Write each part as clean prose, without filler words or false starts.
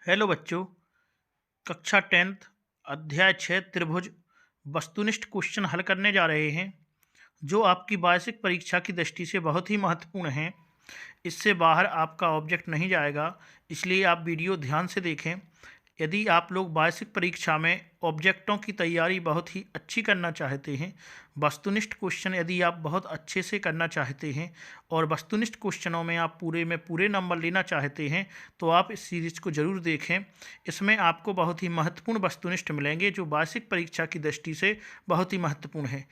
Hello बच्चों। कक्षा 10th अध्याय 6 त्रिभुज वस्तुनिष्ठ क्वेश्चन हल करने जा रहे हैं जो आपकी वार्षिक परीक्षा की दृष्टि से बहुत ही महत्वपूर्ण हैं। इससे बाहर आपका ऑब्जेक्ट नहीं जाएगा, इसलिए आप वीडियो ध्यान से देखें। यदि आप लोग वार्षिक परीक्षा में ऑब्जेक्टों की तैयारी बहुत ही अच्छी करना चाहते हैं, वस्तुनिष्ठ क्वेश्चन यदि आप बहुत अच्छे से करना चाहते हैं और वस्तुनिष्ठ क्वेश्चनों में आप पूरे में पूरे नंबर लेना चाहते हैं, तो आप इस सीरीज़ को ज़रूर देखें। इसमें आपको बहुत ही महत्वपूर्ण वस्तुनिष्ठ मिलेंगे जो वार्षिक परीक्षा की दृष्टि से बहुत ही महत्वपूर्ण है।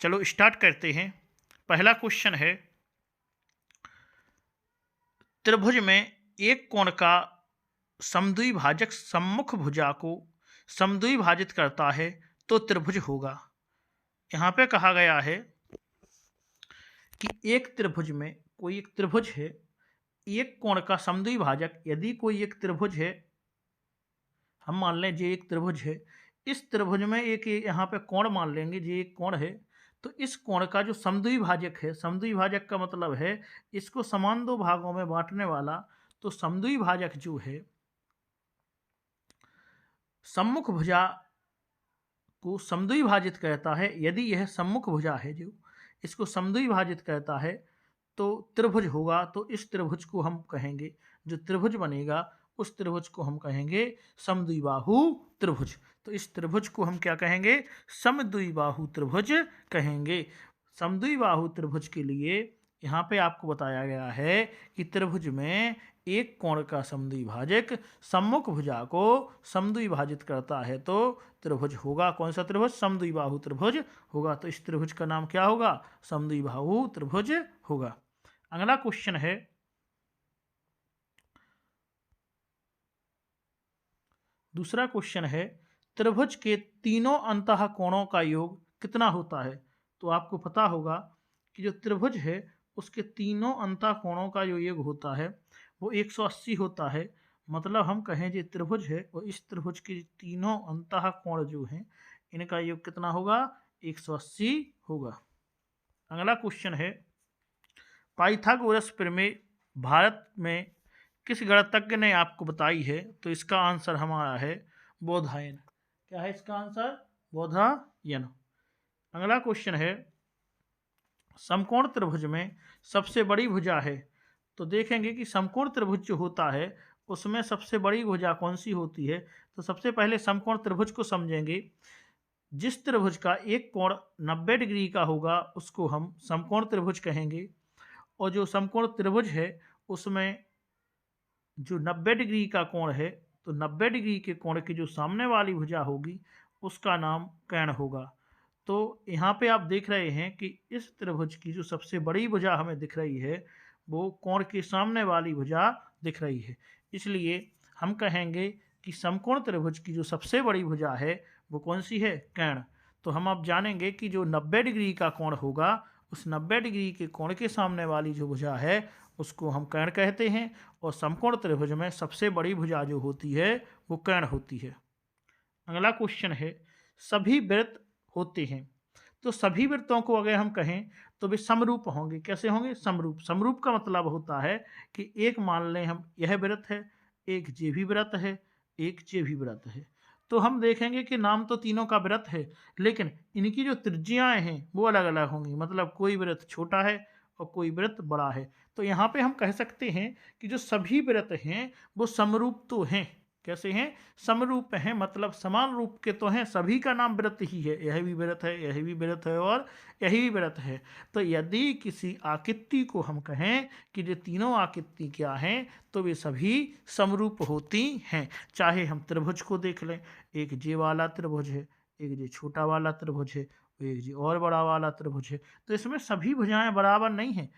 चलो स्टार्ट करते हैं। पहला क्वेश्चन है, त्रिभुज में एक कोण का समद्विभाजक सम्मुख भुजा को समद्विभाजित करता है तो त्रिभुज होगा। यहाँ पे कहा गया है कि एक त्रिभुज में कोई एक त्रिभुज है, एक कोण का समद्विभाजक, यदि कोई एक त्रिभुज है, हम मान लें जे एक त्रिभुज है, इस त्रिभुज में एक यहाँ पे कोण मान लेंगे, जे एक कोण है, तो इस कोण का जो समद्विभाजक है, समद्विभाजक का मतलब है इसको समान दो भागों में बांटने वाला, तो समद्विभाजक जो है सम्मुख भुजा को समद्विभाजित करता है। यदि यह सम्मुख भुजा है जो इसको समद्विभाजित करता है तो त्रिभुज होगा। तो इस त्रिभुज को हम कहेंगे, जो त्रिभुज बनेगा उस त्रिभुज को हम कहेंगे समद्विबाहु त्रिभुज। तो इस त्रिभुज को हम क्या कहेंगे? समद्विबाहु त्रिभुज कहेंगे। समद्विबाहु त्रिभुज के लिए यहाँ पे आपको बताया गया है कि त्रिभुज में एक कोण का समद्विभाजक सम्मुख भुजा को समद्विभाजित करता है तो त्रिभुज होगा। कौन सा त्रिभुज? समद्विबाहु त्रिभुज होगा। तो इस त्रिभुज का नाम क्या होगा? समद्विबाहु त्रिभुज होगा। अगला क्वेश्चन है, दूसरा क्वेश्चन है, त्रिभुज के तीनों अंतः कोणों का योग कितना होता है? तो आपको पता होगा कि जो त्रिभुज है उसके तीनों अंतः कोणों का जो योग होता है वो 180 होता है। मतलब हम कहें जो त्रिभुज है और इस त्रिभुज के तीनों अंतः कोण जो हैं इनका योग कितना होगा? 180 होगा। अगला क्वेश्चन है, पाइथागोरस प्रमेय भारत में किस गणितज्ञ ने आपको बताई है? तो इसका आंसर हमारा है बोधायन। क्या है इसका आंसर? बोधायन। अगला क्वेश्चन है, समकोण त्रिभुज में सबसे बड़ी भुजा है। तो देखेंगे कि समकोण त्रिभुज जो होता है उसमें सबसे बड़ी भुजा कौन सी होती है। तो सबसे पहले समकोण त्रिभुज को समझेंगे। जिस त्रिभुज का एक कोण 90 डिग्री का होगा उसको हम समकोण त्रिभुज कहेंगे, और जो समकोण त्रिभुज है उसमें जो 90 डिग्री का कोण है, तो 90 डिग्री के कोण की जो सामने वाली भुजा होगी उसका नाम कर्ण होगा। तो यहाँ पे आप देख रहे हैं कि इस त्रिभुज की जो सबसे बड़ी भुजा हमें दिख रही है वो कोण के सामने वाली भुजा दिख रही है, इसलिए हम कहेंगे कि समकोण त्रिभुज की जो सबसे बड़ी भुजा है वो कौन सी है? कर्ण। तो हम अब जानेंगे कि जो 90 डिग्री का कोण होगा उस 90 डिग्री के कोण के सामने वाली जो भुजा है उसको हम कर्ण कहते हैं, और समकोण त्रिभुज में सबसे बड़ी भुजा जो होती है वो कर्ण होती है। अगला क्वेश्चन है, सभी वृत्त होते हैं, तो सभी वृत्तों को अगर हम कहें तो वे समरूप होंगे। कैसे होंगे? समरूप। समरूप का मतलब होता है कि एक मान लें हम यह वृत्त है, एक जे भी वृत्त है, एक जे भी वृत्त है। तो हम देखेंगे कि नाम तो तीनों का वृत्त है लेकिन इनकी जो त्रिज्याएं हैं वो अलग अलग होंगी। मतलब कोई वृत्त छोटा है और कोई वृत्त बड़ा है। तो यहाँ पे हम कह सकते हैं कि जो सभी वृत्त हैं वो समरूप तो हैं। कैसे हैं? समरूप हैं, मतलब समान रूप के तो हैं। सभी का नाम वृत्त ही है, यह भी वृत्त है, यह भी वृत्त है और यही भी वृत्त है। तो यदि किसी आकृति को हम कहें कि ये तीनों आकृति क्या हैं तो वे सभी समरूप होती हैं। चाहे हम त्रिभुज को देख लें, एक जे वाला त्रिभुज है, एक जे छोटा वाला त्रिभुज है, एक जे और बड़ा वाला त्रिभुज है, तो इसमें सभी भुजाएं बराबर नहीं हैं,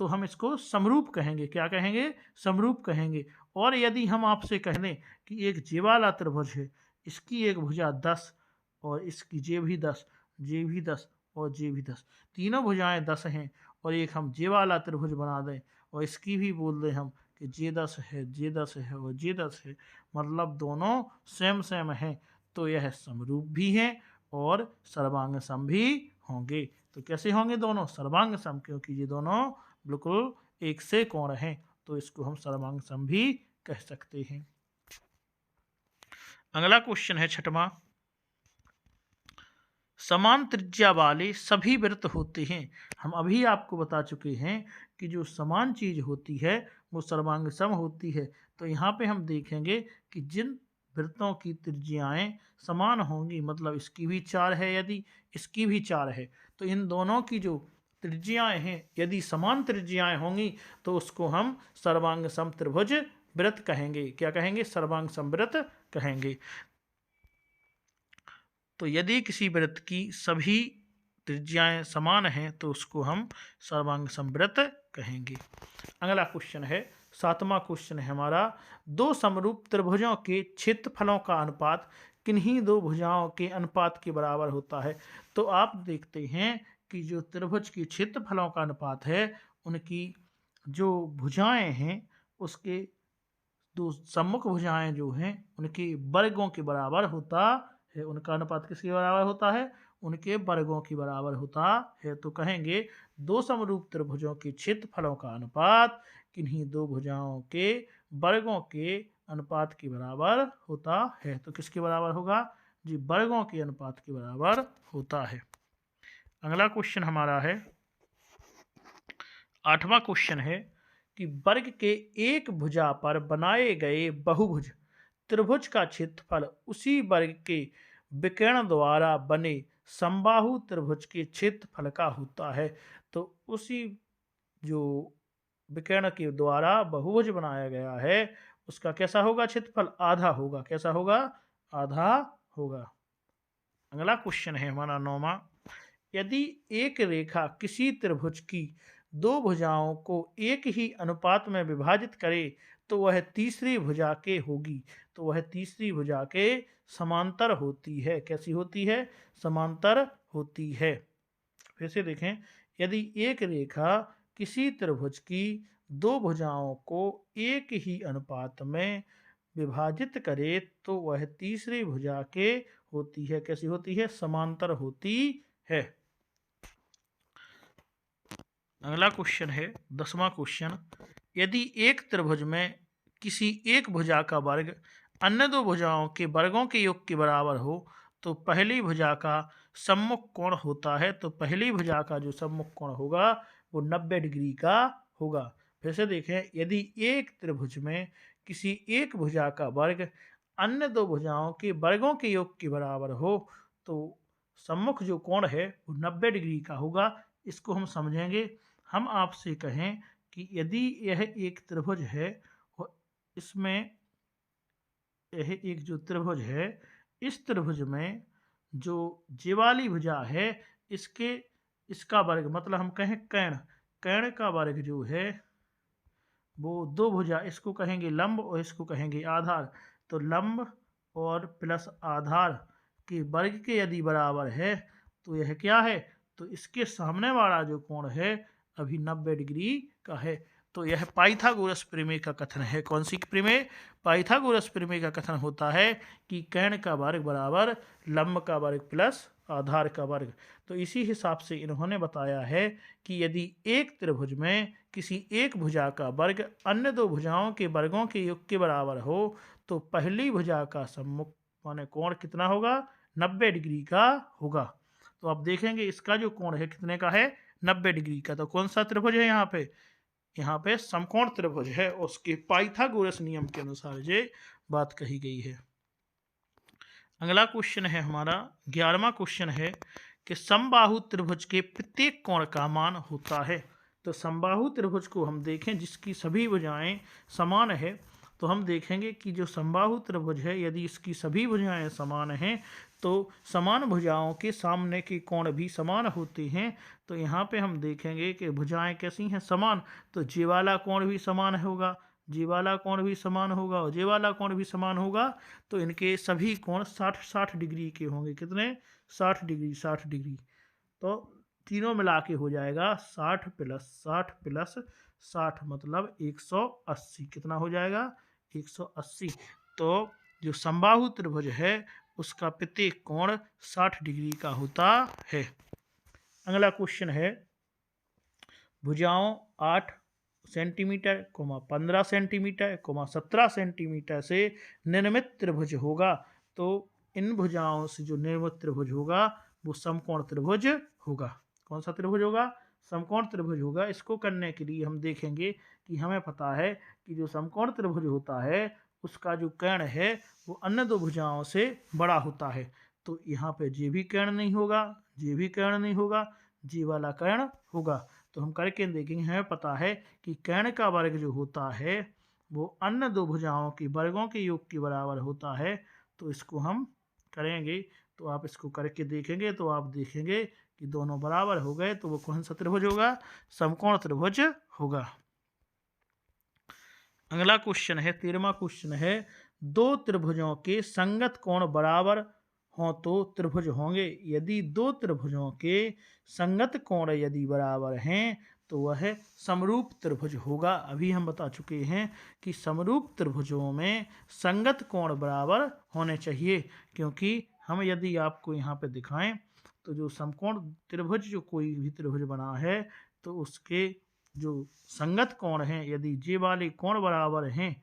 तो हम इसको समरूप कहेंगे। क्या कहेंगे? समरूप कहेंगे। और यदि हम आपसे कह दें कि एक जे वाला त्रिभुज है, इसकी एक भुजा 10 और इसकी जे भी 10, जे भी 10 और जे भी 10, तीनों भुजाएं 10 हैं, और एक हम जे वाला त्रिभुज बना दें और इसकी भी बोल दें हम कि जे 10 है, जे 10 है और जे 10 है, मतलब दोनों सेम सेम हैं, तो यह समरूप भी हैं और सर्वांग सम भी होंगे। तो कैसे होंगे दोनों? सर्वांग सम, क्योंकि ये दोनों बिल्कुल एक से कोण हैं, तो इसको हम सर्वांग सम भी कह सकते हैं। अगला क्वेश्चन है छठवां, समान त्रिज्या वाले सभी वृत्त होते हैं। हम अभी आपको बता चुके हैं कि जो समान चीज होती है वो सर्वांग सम होती है। तो यहाँ पे हम देखेंगे कि जिन वृत्तों की त्रिज्याएं समान होंगी, मतलब इसकी भी 4 है, यदि इसकी भी 4 है, तो इन दोनों की जो त्रिज्याएं हैं यदि समान त्रिज्याएं होंगी तो उसको हम सर्वांग सम त्रिभुज वृत्त कहेंगे। क्या कहेंगे? सर्वांग सम वृत्त कहेंगे। तो यदि किसी वृत्त की सभी त्रिज्याएं समान हैं तो उसको हम सर्वांग समवृत्त कहेंगे। अगला क्वेश्चन है, सातवां क्वेश्चन है हमारा, दो समरूप त्रिभुजों के क्षेत्रफलों का अनुपात किन्हीं दो भुजाओं के अनुपात के बराबर होता है। तो आप देखते हैं कि जो त्रिभुज के क्षेत्रफलों का अनुपात है उनकी जो भुजाएं हैं उसके दो सम्मुख भुजाएं जो हैं उनके वर्गों के बराबर होता है। उनका अनुपात किसके बराबर होता है? उनके वर्गों के बराबर होता है। तो कहेंगे दो समरूप त्रिभुजों के क्षेत्रफलों का अनुपात किन्हीं दो भुजाओं के वर्गों के अनुपात के बराबर होता है। तो किसके बराबर होगा जी? वर्गों के अनुपात के बराबर होता है। अगला क्वेश्चन हमारा है, आठवां क्वेश्चन है कि वर्ग के एक भुजा पर बनाए गए बहुभुज त्रिभुज का क्षेत्रफल उसी वर्ग के विकर्ण द्वारा बने समबाहु त्रिभुज के क्षेत्रफल का होता है। तो उसी जो विकर्ण के द्वारा बहुभुज बनाया गया है उसका कैसा होगा क्षेत्रफल? आधा होगा। कैसा होगा? आधा होगा। अगला क्वेश्चन है हमारा नौवां, यदि एक रेखा किसी त्रिभुज की दो भुजाओं को एक ही अनुपात में विभाजित करे तो वह तीसरी भुजा के होगी। तो वह तीसरी भुजा के समांतर होती है। कैसी होती है? समांतर होती है। फिर से देखें, यदि एक रेखा किसी त्रिभुज की दो भुजाओं को एक ही अनुपात में विभाजित करे तो वह तीसरी भुजा के होती है। कैसी होती है? समांतर होती है। अगला क्वेश्चन है 10वां क्वेश्चन, यदि एक त्रिभुज में किसी एक भुजा का वर्ग अन्य दो भुजाओं के वर्गों के योग के बराबर हो तो पहली भुजा का सम्मुख कोण होता है। तो पहली भुजा का जो सम्मुख कोण होगा वो 90 डिग्री का होगा। फिर से देखें, यदि एक त्रिभुज में किसी एक भुजा का वर्ग अन्य दो भुजाओं के वर्गों के योग के बराबर हो तो सम्मुख जो कोण है वो 90 डिग्री का होगा। इसको हम समझेंगे। हम आपसे कहें कि यदि यह एक त्रिभुज है और इसमें यह एक जो त्रिभुज है, इस त्रिभुज में जो जे वाली भुजा है इसका वर्ग, मतलब हम कहें कर्ण का वर्ग जो है वो दो भुजा, इसको कहेंगे लंब और इसको कहेंगे आधार। तो लंब और प्लस आधार के वर्ग के यदि बराबर है तो यह क्या है? तो इसके सामने वाला जो कोण है अभी 90 डिग्री का है। तो यह पाइथागोरस प्रमेय का कथन है। कौन सी प्रमेय? पाइथागोरस प्रमेय का कथन होता है कि कर्ण का वर्ग बराबर लंब का वर्ग प्लस आधार का वर्ग। तो इसी हिसाब से इन्होंने बताया है कि यदि एक त्रिभुज में किसी एक भुजा का वर्ग अन्य दो भुजाओं के वर्गों के योग के बराबर हो तो पहली भुजा का सम्मुख माने कोण कितना होगा? 90 डिग्री का होगा। तो आप देखेंगे इसका जो कोण है कितने का है? 90 डिग्री का। तो कौन सा त्रिभुज है यहाँ पे? यहाँ पे समकोण त्रिभुज है। उसके पाइथागोरस नियम के अनुसार ये बात कही गई है। अगला क्वेश्चन है हमारा 11वां क्वेश्चन है कि समबाहु त्रिभुज के प्रत्येक कोण का मान होता है। तो समबाहु त्रिभुज को हम देखें जिसकी सभी भुजाएं समान है तो हम देखेंगे कि जो समबाहु त्रिभुज है यदि इसकी सभी भुजाएं समान हैं तो समान भुजाओं के सामने के कोण भी समान होते हैं। तो यहाँ पे हम देखेंगे कि भुजाएं कैसी हैं? समान। तो जे वाला कोण भी समान होगा, जे वाला कोण भी समान होगा और जे वाला कोण भी समान होगा। तो इनके सभी कोण 60-60 डिग्री के होंगे। कितने? 60 डिग्री 60 डिग्री। तो तीनों मिला के हो जाएगा 60 प्लस 60 प्लस 60 मतलब 180। कितना हो जाएगा? 180। तो जो समबाहु त्रिभुज है उसका प्रत्येक कोण 60 डिग्री का होता है। अगला क्वेश्चन है, भुजाओं 8 सेंटीमीटर, 15 सेंटीमीटर, 17 सेंटीमीटर से निर्मित त्रिभुज होगा। तो इन भुजाओं से जो निर्मित त्रिभुज होगा वो समकोण त्रिभुज होगा। कौन सा त्रिभुज होगा? समकोण त्रिभुज होगा। इसको करने के लिए हम देखेंगे कि हमें पता है कि जो समकोण त्रिभुज होता है उसका जो कर्ण है वो अन्य दो भुजाओं से बड़ा होता है। तो यहाँ पे जे भी कर्ण नहीं होगा, जे भी कर्ण नहीं होगा, जी वाला कर्ण होगा। तो हम करके देखेंगे, हमें पता है कि कर्ण का वर्ग जो होता है वो अन्य दो भुजाओं के वर्गों के योग के बराबर होता है। तो इसको हम करेंगे, तो आप इसको करके देखेंगे तो आप देखेंगे कि दोनों बराबर हो गए। तो वो कौन सा त्रिभुज होगा? समकोण त्रिभुज होगा। अगला क्वेश्चन है, 13वां क्वेश्चन है, दो त्रिभुजों के संगत कोण बराबर हों तो त्रिभुज होंगे। यदि दो त्रिभुजों के संगत कोण यदि बराबर हैं तो वह समरूप त्रिभुज होगा। अभी हम बता चुके हैं कि समरूप त्रिभुजों में संगत कोण बराबर होने चाहिए, क्योंकि हम यदि आपको यहाँ पे दिखाएं तो जो समकोण त्रिभुज, जो कोई भी त्रिभुज बना है तो उसके जो संगत कोण हैं, यदि जे वाले कोण बराबर हैं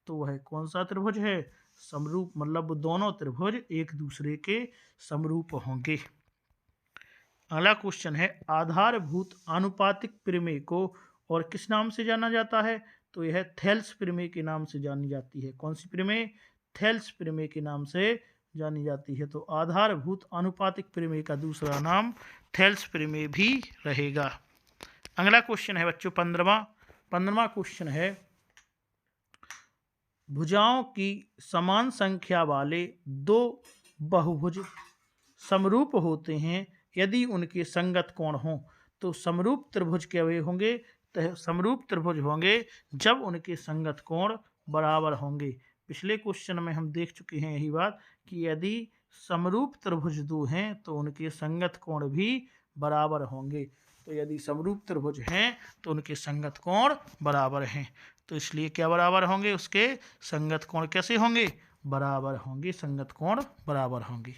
तो वह कौन सा त्रिभुज है? समरूप, मतलब दोनों त्रिभुज एक दूसरे के समरूप होंगे। अगला क्वेश्चन है, आधारभूत आनुपातिक प्रमेय को और किस नाम से जाना जाता है? तो यह थेल्स प्रमेय के नाम से जानी जाती है। कौन सी प्रमेय? थेल्स प्रमेय के नाम से जानी जाती है। तो आधारभूत आनुपातिक प्रमेय का दूसरा नाम थेल्स प्रमेय भी रहेगा। अगला क्वेश्चन है बच्चों 15वां क्वेश्चन है, भुजाओं की समान संख्या वाले दो बहुभुज समरूप होते हैं यदि उनके संगत कोण हों। तो समरूप त्रिभुज क्या होंगे? समरूप त्रिभुज होंगे जब उनके संगत कोण बराबर होंगे। पिछले क्वेश्चन में हम देख चुके हैं यही बात कि यदि समरूप त्रिभुज दो हैं तो उनके संगत कोण भी बराबर होंगे। तो यदि समरूप त्रिभुज हैं तो उनके संगत कोण बराबर हैं, तो इसलिए क्या बराबर होंगे? उसके संगत कोण कैसे होंगे? बराबर होंगे, संगत कोण बराबर होंगे।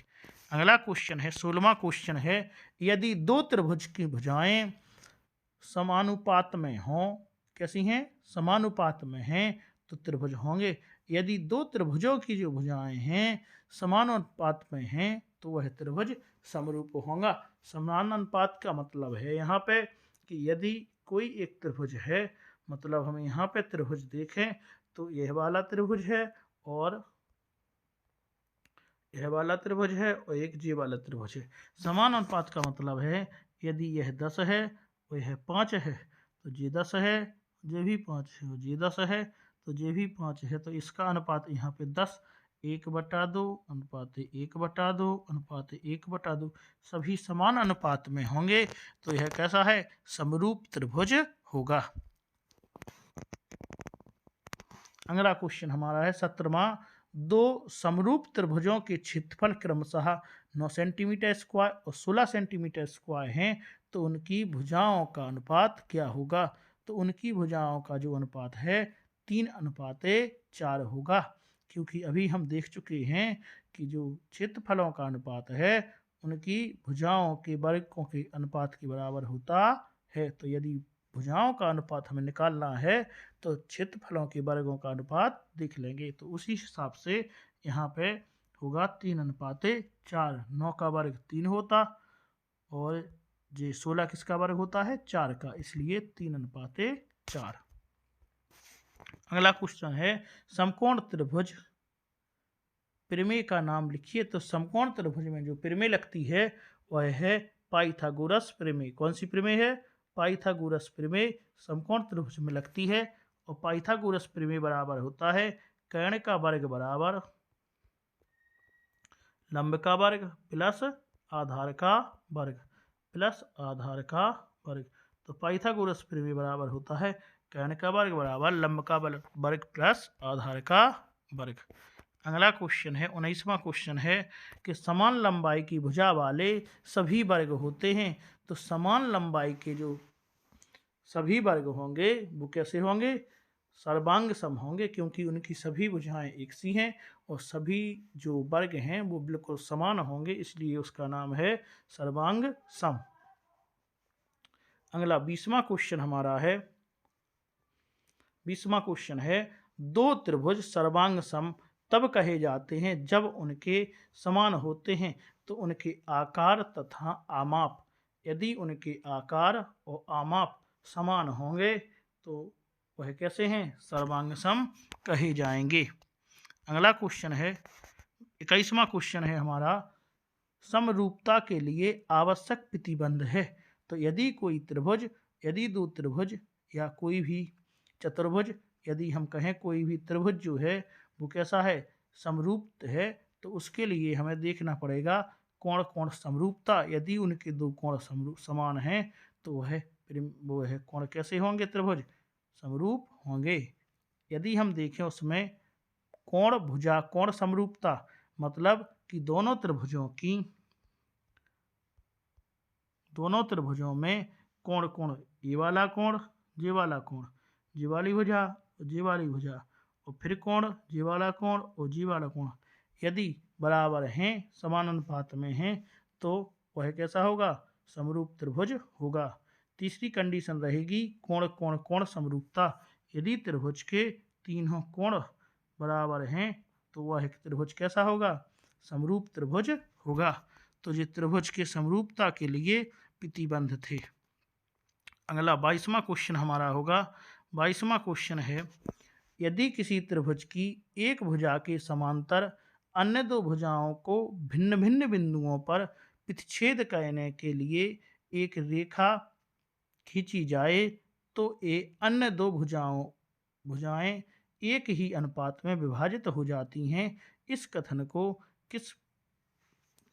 अगला क्वेश्चन है 16वां क्वेश्चन है, यदि दो त्रिभुज की भुजाएं समानुपात में हों, कैसी हैं? समानुपात में हैं तो त्रिभुज होंगे। यदि दो त्रिभुजों की जो भुजाएं हैं समानुपात में हैं तो वह त्रिभुज समरूप होगा। समानुपात का मतलब है यहाँ पे कि यदि कोई एक त्रिभुज है, मतलब हम यहाँ पे त्रिभुज देखें तो यह वाला त्रिभुज है और यह वाला त्रिभुज है और एक जे वाला त्रिभुज है। समान अनुपात का मतलब है यदि यह 10 है और यह 5 है तो जे 10 है, जे भी 5 है और जे 10 है तो जे भी 5 है। तो इसका अनुपात यहाँ पे 10, 1/2 अनुपात 1/2 अनुपात 1/2 सभी समान अनुपात में होंगे। तो यह कैसा है? समरूप त्रिभुज होगा। अगला क्वेश्चन हमारा है 17वां, दो समरूप त्रिभुजों के क्षेत्रफल क्रमशः 9 सेंटीमीटर स्क्वायर और 16 सेंटीमीटर स्क्वायर हैं तो उनकी भुजाओं का अनुपात क्या होगा? तो उनकी भुजाओं का जो अनुपात है 3:4 होगा, क्योंकि अभी हम देख चुके हैं कि जो क्षेत्रफलों का अनुपात है उनकी भुजाओं के वर्गों के अनुपात के बराबर होता है। तो यदि भुजाओं का अनुपात हमें निकालना है तो क्षेत्रफलों के वर्गों का अनुपात देख लेंगे। तो उसी हिसाब से यहाँ पे होगा 3:4। 9 का वर्ग 3 होता और ये 16 किसका वर्ग होता है? 4 का, इसलिए 3:4। अगला क्वेश्चन है, समकोण त्रिभुज प्रमेय का नाम लिखिए। तो समकोण त्रिभुज में जो प्रमेय लगती है वह है पाइथागोरस प्रमेय। कौन सी प्रमेय है? पाइथागोरस प्रमेय समकोण त्रिभुज में लगती है। और पाइथागोरस प्रमेय बराबर होता है कर्ण का वर्ग बराबर लंब का वर्ग प्लस आधार का वर्ग प्लस आधार का वर्ग। तो पाइथागोरस प्रमेय बराबर होता है कर्ण का वर्ग बराबर लंब का वर्ग प्लस आधार का वर्ग। अगला क्वेश्चन है 19वां क्वेश्चन है कि समान लंबाई की भुजा वाले सभी वर्ग होते हैं। तो समान लंबाई के जो सभी वर्ग होंगे वो कैसे होंगे? सर्वांग सम होंगे, क्योंकि उनकी सभी भुजाएं एक सी हैं और सभी जो वर्ग हैं वो बिल्कुल समान होंगे, इसलिए उसका नाम है सर्वांग सम। अगला 20वां क्वेश्चन हमारा है 20वां क्वेश्चन है, दो त्रिभुज सर्वांग सम तब कहे जाते हैं जब उनके समान होते हैं, तो उनके आकार तथा आमाप। यदि उनके आकार और आमाप समान होंगे तो वह कैसे हैं? सर्वांग सम कहे जाएंगे। अगला क्वेश्चन है, 21वां क्वेश्चन है हमारा, समरूपता के लिए आवश्यक प्रतिबंध है। तो यदि कोई त्रिभुज, यदि दो त्रिभुज या कोई भी चतुर्भुज, यदि हम कहें कोई भी त्रिभुज जो है वो कैसा है? समरूप है। तो उसके लिए हमें देखना पड़ेगा कोण कोण समरूपता। यदि उनके दो कोण समान हैं तो वो है कोण कैसे होंगे? त्रिभुज समरूप होंगे। यदि हम देखें उसमें कोण भुजा कोण समरूपता, मतलब कि दोनों त्रिभुजों में कोण कोण, ये वाला कोण, ये वाला कोण, ये वाली भुजा, ये वाली भुजा, और फिर कोण, ये वाला कोण और ये वाला कोण यदि बराबर हैं, समान अनुपात में हैं, तो वह कैसा होगा? समरूप त्रिभुज होगा। तीसरी कंडीशन रहेगी कोण कोण कोण समरूपता। यदि त्रिभुज के तीनों कोण बराबर हैं तो वह त्रिभुज कैसा होगा? समरूप त्रिभुज होगा। तो ये त्रिभुज के समरूपता के लिए प्रतिबंध थे। अगला 22वां क्वेश्चन हमारा होगा। 22वां क्वेश्चन है, यदि किसी त्रिभुज की एक भुजा के समांतर अन्य दो भुजाओं को भिन्न भिन्न बिंदुओं पर प्रतिच्छेद करने के लिए एक रेखा खींची जाए तो ये अन्य दो भुजाएं एक ही अनुपात में विभाजित हो जाती हैं। इस कथन को किस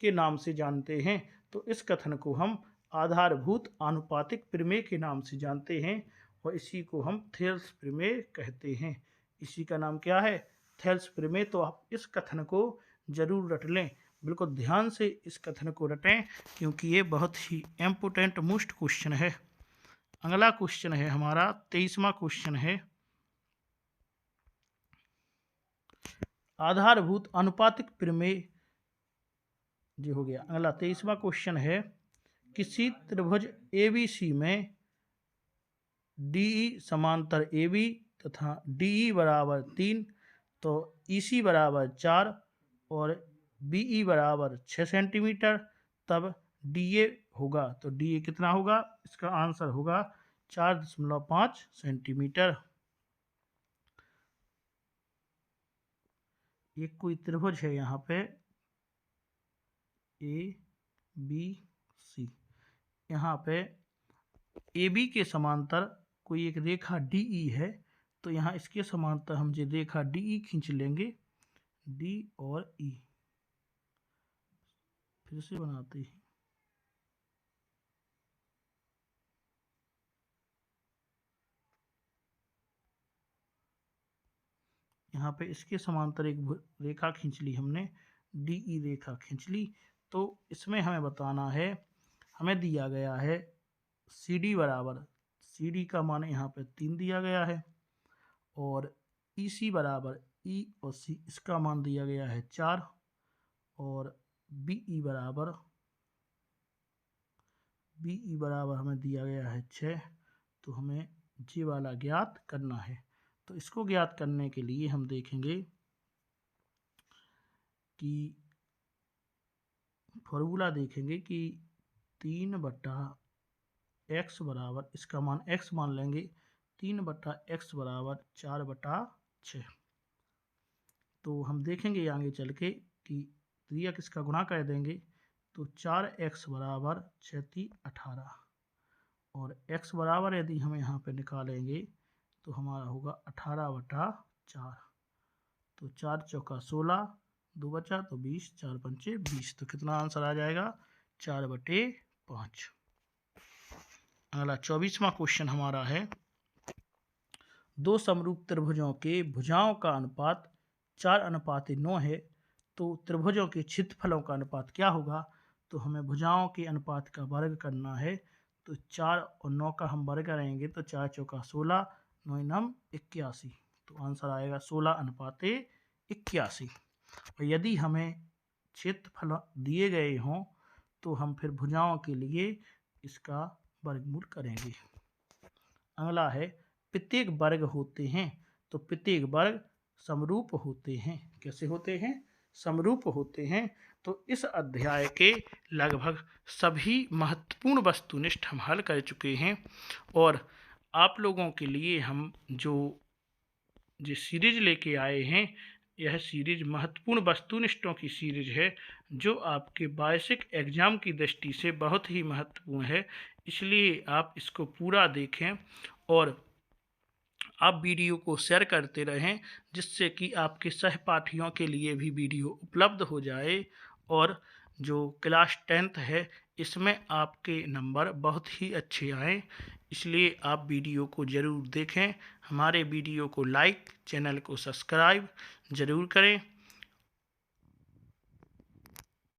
के नाम से जानते हैं? तो इस कथन को हम आधारभूत आनुपातिक प्रमेय के नाम से जानते हैं और इसी को हम थेल्स प्रमेय कहते हैं। इसी का नाम क्या है? थेल्स प्रमेय। तो आप इस कथन को जरूर रट लें, बिल्कुल ध्यान से इस कथन को रटें क्योंकि ये बहुत ही इम्पोर्टेंट मोस्ट क्वेश्चन है। अगला क्वेश्चन है हमारा 23वां क्वेश्चन है, आधारभूत आनुपातिक प्रमेय जो हो गया। अगला 23वां क्वेश्चन है, किसी त्रिभुज ABC में DE समांतर AB तथा DE बराबर 3, तो EC बराबर 4 और BE बराबर 6 सेंटीमीटर, तब DA होगा। तो DA कितना होगा? इसका आंसर होगा 4.5 सेंटीमीटर। एक कोई त्रिभुज है यहाँ पे ABC, यहाँ पे AB के समांतर कोई एक रेखा DE है, तो यहाँ इसके समांतर हम जो रेखा DE खींच लेंगे, D और E फिर से बनाते हैं। यहाँ पे इसके समांतर एक रेखा खींच ली हमने, DE रेखा खींच ली। तो इसमें हमें बताना है, हमें दिया गया है CD बराबर, CD का मान यहाँ पे 3 दिया गया है और EC बराबर E और C इसका मान दिया गया है 4 और BE बराबर हमें दिया गया है 6। तो हमें G वाला ज्ञात करना है। तो इसको ज्ञात करने के लिए हम देखेंगे कि फॉर्मूला देखेंगे कि 3/x बराबर, इसका मान x मान लेंगे, 3/x बराबर 4/6। तो हम देखेंगे आगे चल के कि 3x का गुणा कर देंगे तो 4x बराबर 6 18 और x बराबर यदि हम यहाँ पे निकालेंगे तो हमारा होगा 18/4। तो 4 चौका 16, 2 बचा तो 20, 4 पंचे 20। तो कितना आंसर आ जाएगा? 4/5। अगला 24वां क्वेश्चन हमारा है, दो समरूप त्रिभुजों के भुजाओं का अनुपात 4:9 है, तो त्रिभुजों के क्षेत्रफलों का अनुपात क्या होगा? तो हमें भुजाओं के अनुपात का वर्ग करना है। तो 4 और 9 का हम वर्ग करेंगे तो 4 चौका 16, 9 नम 81। तो आंसर आएगा 16:81। और यदि हमें क्षेत्रफल दिए गए हों तो हम फिर भुजाओं के लिए इसका वर्गमूल करेंगे। अगला है प्रत्येक वर्ग होते हैं? तो प्रत्येक वर्ग समरूप होते हैं। कैसे होते हैं? समरूप होते हैं। तो इस अध्याय के लगभग सभी महत्वपूर्ण वस्तुनिष्ठ हम हल कर चुके हैं और आप लोगों के लिए हम जो सीरीज लेके आए हैं, यह सीरीज महत्वपूर्ण वस्तुनिष्ठों की सीरीज है जो आपके वार्षिक एग्जाम की दृष्टि से बहुत ही महत्वपूर्ण है। इसलिए आप इसको पूरा देखें और आप वीडियो को शेयर करते रहें जिससे कि आपके सहपाठियों के लिए भी वीडियो उपलब्ध हो जाए और जो क्लास 10th है इसमें आपके नंबर बहुत ही अच्छे आएँ। इसलिए आप वीडियो को ज़रूर देखें, हमारे वीडियो को लाइक, चैनल को सब्सक्राइब ज़रूर करें।